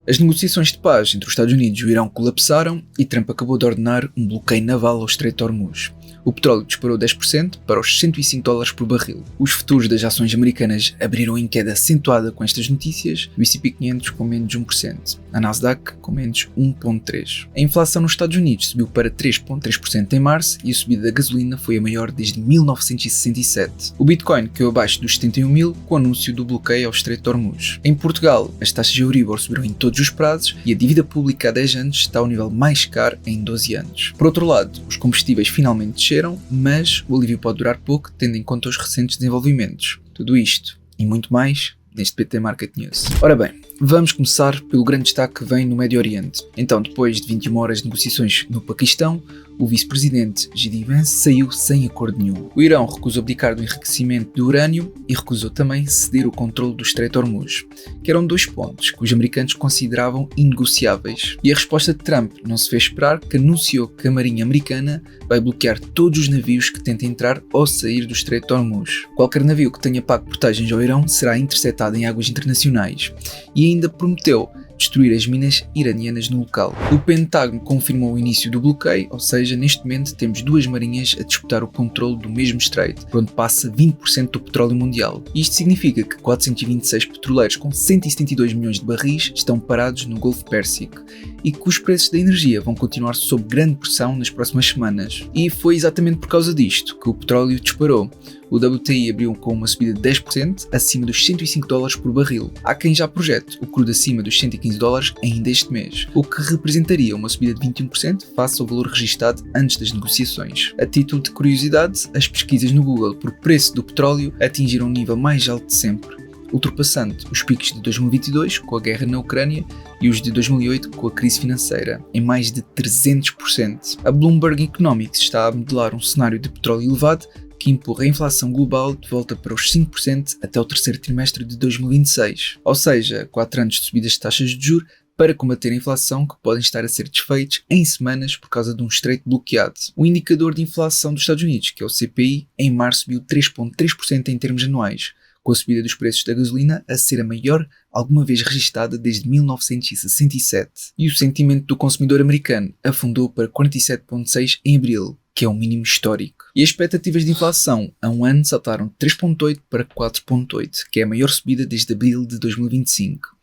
As negociações de paz entre os Estados Unidos e o Irão colapsaram e Trump acabou de ordenar um bloqueio naval ao Estreito de Hormuz. O petróleo disparou 10% para os $105 por barril. Os futuros das ações americanas abriram em queda acentuada com estas notícias, o S&P 500 com menos 1%, a Nasdaq com menos 1,3%. A inflação nos Estados Unidos subiu para 3,3% em março e a subida da gasolina foi a maior desde 1967. O Bitcoin caiu abaixo dos 71 mil com o anúncio do bloqueio ao Estreito de Hormuz. Em Portugal, as taxas de Euribor subiram em todos os prazos e a dívida pública há 10 anos está ao nível mais caro em 12 anos. Por outro lado, os combustíveis finalmente desceram, mas o alívio pode durar pouco, tendo em conta os recentes desenvolvimentos. Tudo isto e muito mais neste PT Market News. Ora bem, vamos começar pelo grande destaque que vem no Médio Oriente. Então, depois de 21 horas de negociações no Paquistão, o vice-presidente J.D. Vance saiu sem acordo nenhum. O Irão recusou abdicar do enriquecimento de urânio e recusou também ceder o controle do Estreito de Hormuz, que eram dois pontos que os americanos consideravam inegociáveis. E a resposta de Trump não se fez esperar, que anunciou que a Marinha Americana vai bloquear todos os navios que tentem entrar ou sair do Estreito de Hormuz. Qualquer navio que tenha pago portagens ao Irão será interceptado em águas internacionais. E ainda prometeu destruir as minas iranianas no local. O Pentágono confirmou o início do bloqueio, ou seja, neste momento temos duas marinhas a disputar o controle do mesmo estreito, por onde passa 20% do petróleo mundial. Isto significa que 426 petroleiros com 172 milhões de barris estão parados no Golfo Pérsico e que os preços da energia vão continuar sob grande pressão nas próximas semanas. E foi exatamente por causa disto que o petróleo disparou. O WTI abriu com uma subida de 10% acima dos $105 por barril. Há quem já projete o crudo acima dos $115 ainda este mês, o que representaria uma subida de 21% face ao valor registado antes das negociações. A título de curiosidade, as pesquisas no Google por preço do petróleo atingiram o nível mais alto de sempre, ultrapassando os picos de 2022 com a guerra na Ucrânia e os de 2008 com a crise financeira, em mais de 300%. A Bloomberg Economics está a modelar um cenário de petróleo elevado que empurra a inflação global de volta para os 5% até o terceiro trimestre de 2026, ou seja, 4 anos de subidas de taxas de juros para combater a inflação que podem estar a ser desfeitos em semanas por causa de um estreito bloqueado. O indicador de inflação dos Estados Unidos, que é o CPI, em março subiu 3,3% em termos anuais, com a subida dos preços da gasolina a ser a maior alguma vez registada desde 1967. E o sentimento do consumidor americano afundou para 47,6 em abril, que é um mínimo histórico. E as expectativas de inflação a um ano saltaram de 3,8 para 4,8, que é a maior subida desde abril de 2025.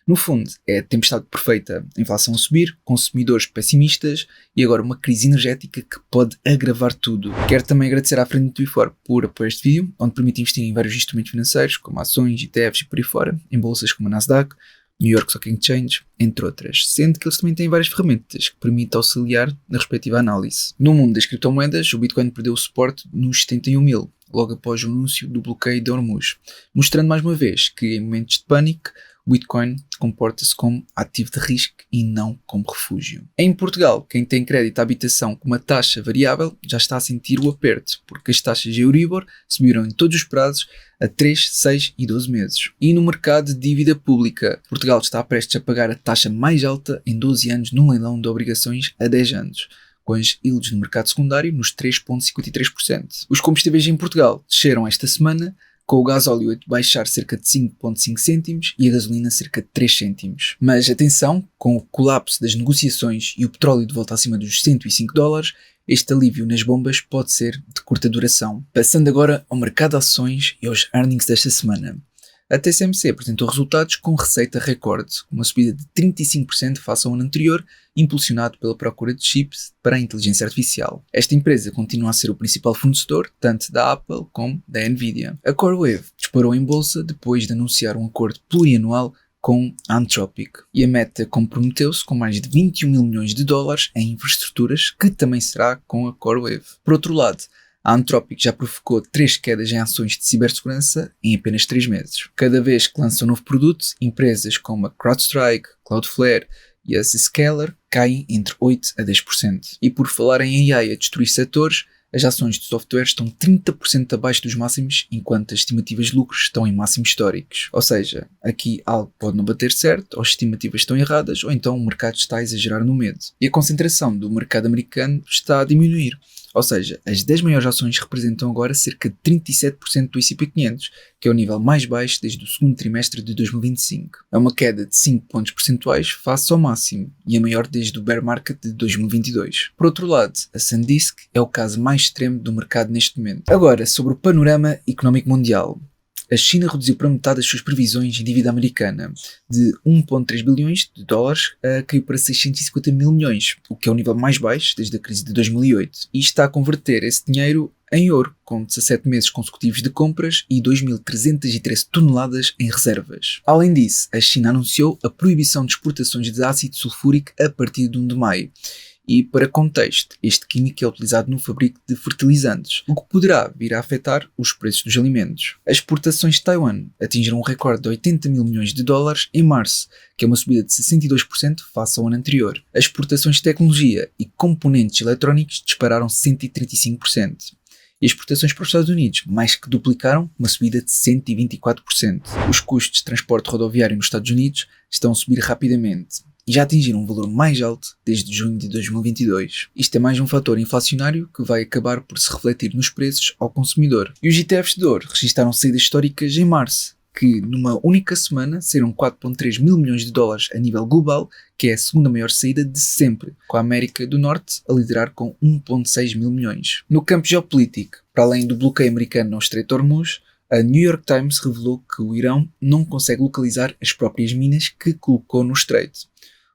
No fundo, é a tempestade perfeita. A inflação a subir, consumidores pessimistas e agora uma crise energética que pode agravar tudo. Quero também agradecer à Frente do IFOR por apoiar este vídeo, onde permite investir em vários instrumentos financeiros, como ações, ETFs e por aí fora, em bolsas como a Nasdaq, New York Stock Exchange, entre outras, sendo que eles também têm várias ferramentas que permitem auxiliar na respectiva análise. No mundo das criptomoedas, o Bitcoin perdeu o suporte nos 71 mil, logo após o anúncio do bloqueio de Hormuz, mostrando mais uma vez que em momentos de pânico, o Bitcoin comporta-se como ativo de risco e não como refúgio. Em Portugal, quem tem crédito à habitação com uma taxa variável já está a sentir o aperto, porque as taxas de Euribor subiram em todos os prazos a 3, 6 e 12 meses. E no mercado de dívida pública, Portugal está prestes a pagar a taxa mais alta em 12 anos num leilão de obrigações a 10 anos, com as yields no mercado secundário nos 3,53%. Os combustíveis em Portugal desceram esta semana, com o gasóleo a baixar cerca de 5,5 cêntimos e a gasolina cerca de 3 cêntimos. Mas atenção, com o colapso das negociações e o petróleo de volta acima dos $105, este alívio nas bombas pode ser de curta duração. Passando agora ao mercado de ações e aos earnings desta semana. A TSMC apresentou resultados com receita recorde, com uma subida de 35% face ao ano anterior, impulsionado pela procura de chips para a inteligência artificial. Esta empresa continua a ser o principal fornecedor, tanto da Apple como da Nvidia. A CoreWeave disparou em bolsa depois de anunciar um acordo plurianual com a Anthropic, e a Meta comprometeu-se com mais de 21 mil milhões de dólares em infraestruturas, que também será com a CoreWeave. Por outro lado, a Anthropic já provocou 3 quedas em ações de cibersegurança em apenas 3 meses. Cada vez que lança um novo produto, empresas como a CrowdStrike, Cloudflare e a Zscaler caem entre 8% a 10%. E por falar em AI a destruir setores, as ações de software estão 30% abaixo dos máximos, enquanto as estimativas de lucros estão em máximos históricos. Ou seja, aqui algo pode não bater certo, ou as estimativas estão erradas, ou então o mercado está a exagerar no medo. E a concentração do mercado americano está a diminuir. Ou seja, as 10 maiores ações representam agora cerca de 37% do S&P 500, que é o nível mais baixo desde o segundo trimestre de 2025. É uma queda de 5 pontos percentuais face ao máximo e a maior desde o bear market de 2022. Por outro lado, a SanDisk é o caso mais extremo do mercado neste momento. Agora, sobre o panorama económico mundial. A China reduziu para metade as suas previsões em dívida americana, de 1,3 bilhões de dólares caiu para 650 mil milhões, o que é o nível mais baixo desde a crise de 2008. E está a converter esse dinheiro em ouro, com 17 meses consecutivos de compras e 2.313 toneladas em reservas. Além disso, a China anunciou a proibição de exportações de ácido sulfúrico a partir de 1 de maio. E, para contexto, este químico é utilizado no fabrico de fertilizantes, o que poderá vir a afetar os preços dos alimentos. As exportações de Taiwan atingiram um recorde de 80 mil milhões de dólares em março, que é uma subida de 62% face ao ano anterior. As exportações de tecnologia e componentes eletrónicos dispararam 135%. E as exportações para os Estados Unidos mais que duplicaram, uma subida de 124%. Os custos de transporte rodoviário nos Estados Unidos estão a subir rapidamente e já atingiram um valor mais alto desde junho de 2022. Isto é mais um fator inflacionário que vai acabar por se refletir nos preços ao consumidor. E os ETFs de ouro registaram saídas históricas em março, que numa única semana saíram 4,3 mil milhões de dólares a nível global, que é a segunda maior saída de sempre, com a América do Norte a liderar com 1,6 mil milhões. No campo geopolítico, para além do bloqueio americano ao Estreito de Hormuz, a New York Times revelou que o Irão não consegue localizar as próprias minas que colocou no estreito.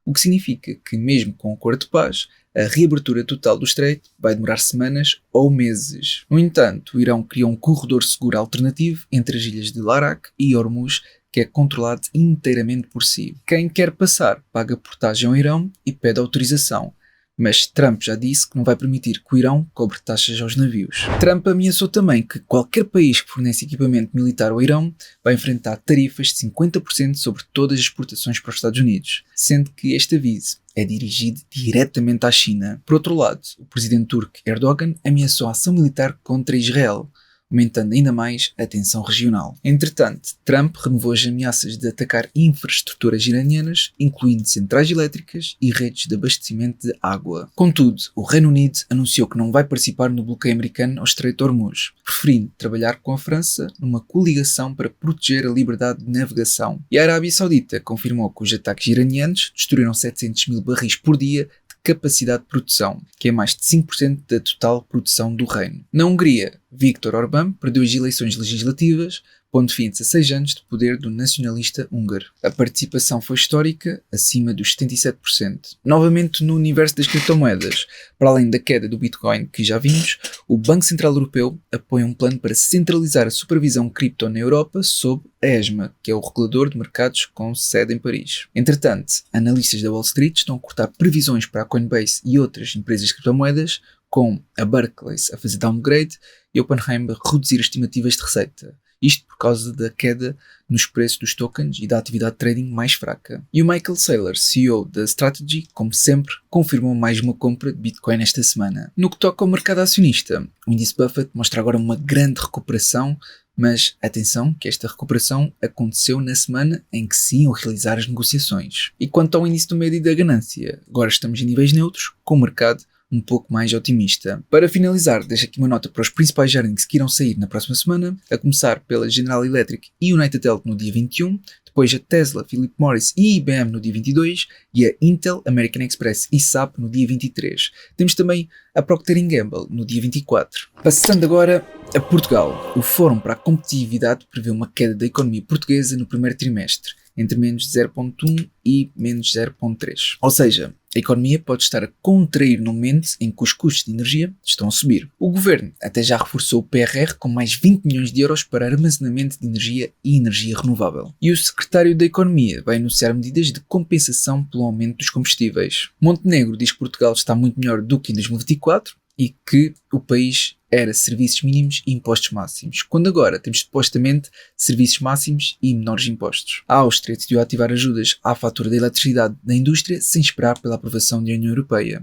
O que significa que, mesmo com o acordo de paz, a reabertura total do estreito vai demorar semanas ou meses. No entanto, o Irão criou um corredor seguro alternativo entre as ilhas de Larak e Hormuz, que é controlado inteiramente por si. Quem quer passar paga portagem ao Irão e pede autorização. Mas Trump já disse que não vai permitir que o Irão cobre taxas aos navios. Trump ameaçou também que qualquer país que fornece equipamento militar ao Irão vai enfrentar tarifas de 50% sobre todas as exportações para os Estados Unidos, sendo que este aviso é dirigido diretamente à China. Por outro lado, o presidente turco Erdogan ameaçou a ação militar contra Israel, aumentando ainda mais a tensão regional. Entretanto, Trump renovou as ameaças de atacar infraestruturas iranianas, incluindo centrais elétricas e redes de abastecimento de água. Contudo, o Reino Unido anunciou que não vai participar no bloqueio americano ao Estreito de Hormuz, preferindo trabalhar com a França numa coligação para proteger a liberdade de navegação. E a Arábia Saudita confirmou que os ataques iranianos destruíram 700 mil barris por dia capacidade de produção, que é mais de 5% da total produção do reino. Na Hungria, Viktor Orbán perdeu as eleições legislativas, pondo fim a 16 anos de poder do nacionalista húngaro. A participação foi histórica, acima dos 77%. Novamente no universo das criptomoedas, para além da queda do Bitcoin que já vimos, o Banco Central Europeu apoia um plano para centralizar a supervisão cripto na Europa sob a ESMA, que é o regulador de mercados com sede em Paris. Entretanto, analistas da Wall Street estão a cortar previsões para a Coinbase e outras empresas de criptomoedas, com a Barclays a fazer downgrade e a Oppenheimer a reduzir as estimativas de receita. Isto por causa da queda nos preços dos tokens e da atividade de trading mais fraca. E o Michael Saylor, CEO da Strategy, como sempre, confirmou mais uma compra de Bitcoin esta semana. No que toca ao mercado acionista, o índice Buffett mostra agora uma grande recuperação, mas atenção que esta recuperação aconteceu na semana em que se iam realizar as negociações. E quanto ao índice do médio e da ganância, agora estamos em níveis neutros, com o mercado um pouco mais otimista. Para finalizar, deixo aqui uma nota para os principais earnings que irão sair na próxima semana, a começar pela General Electric e United Health no dia 21, depois a Tesla, Philip Morris e IBM no dia 22 e a Intel, American Express e SAP no dia 23. Temos também a Procter & Gamble no dia 24. Passando agora a Portugal, o Fórum para a Competitividade prevê uma queda da economia portuguesa no primeiro trimestre, entre menos 0,1 e menos 0,3. Ou seja, a economia pode estar a contrair no momento em que os custos de energia estão a subir. O governo até já reforçou o PRR com mais 20 milhões de euros para armazenamento de energia e energia renovável. E o secretário da Economia vai anunciar medidas de compensação pelo aumento dos combustíveis. Montenegro diz que Portugal está muito melhor do que em 2024 e que o país era serviços mínimos e impostos máximos, quando agora temos supostamente serviços máximos e menores impostos. A Áustria decidiu ativar ajudas à fatura da eletricidade da indústria sem esperar pela aprovação da União Europeia.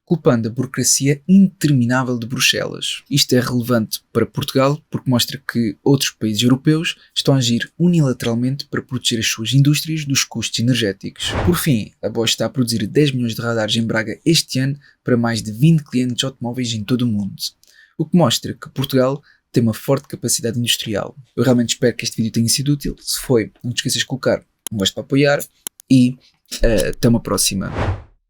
culpando a burocracia interminável de Bruxelas. Isto é relevante para Portugal porque mostra que outros países europeus estão a agir unilateralmente para proteger as suas indústrias dos custos energéticos. Por fim, a Bosch está a produzir 10 milhões de radares em Braga este ano para mais de 20 clientes automóveis em todo o mundo, o que mostra que Portugal tem uma forte capacidade industrial. Eu realmente espero que este vídeo tenha sido útil. Se foi, não te esqueças de colocar um gosto para apoiar e até uma próxima.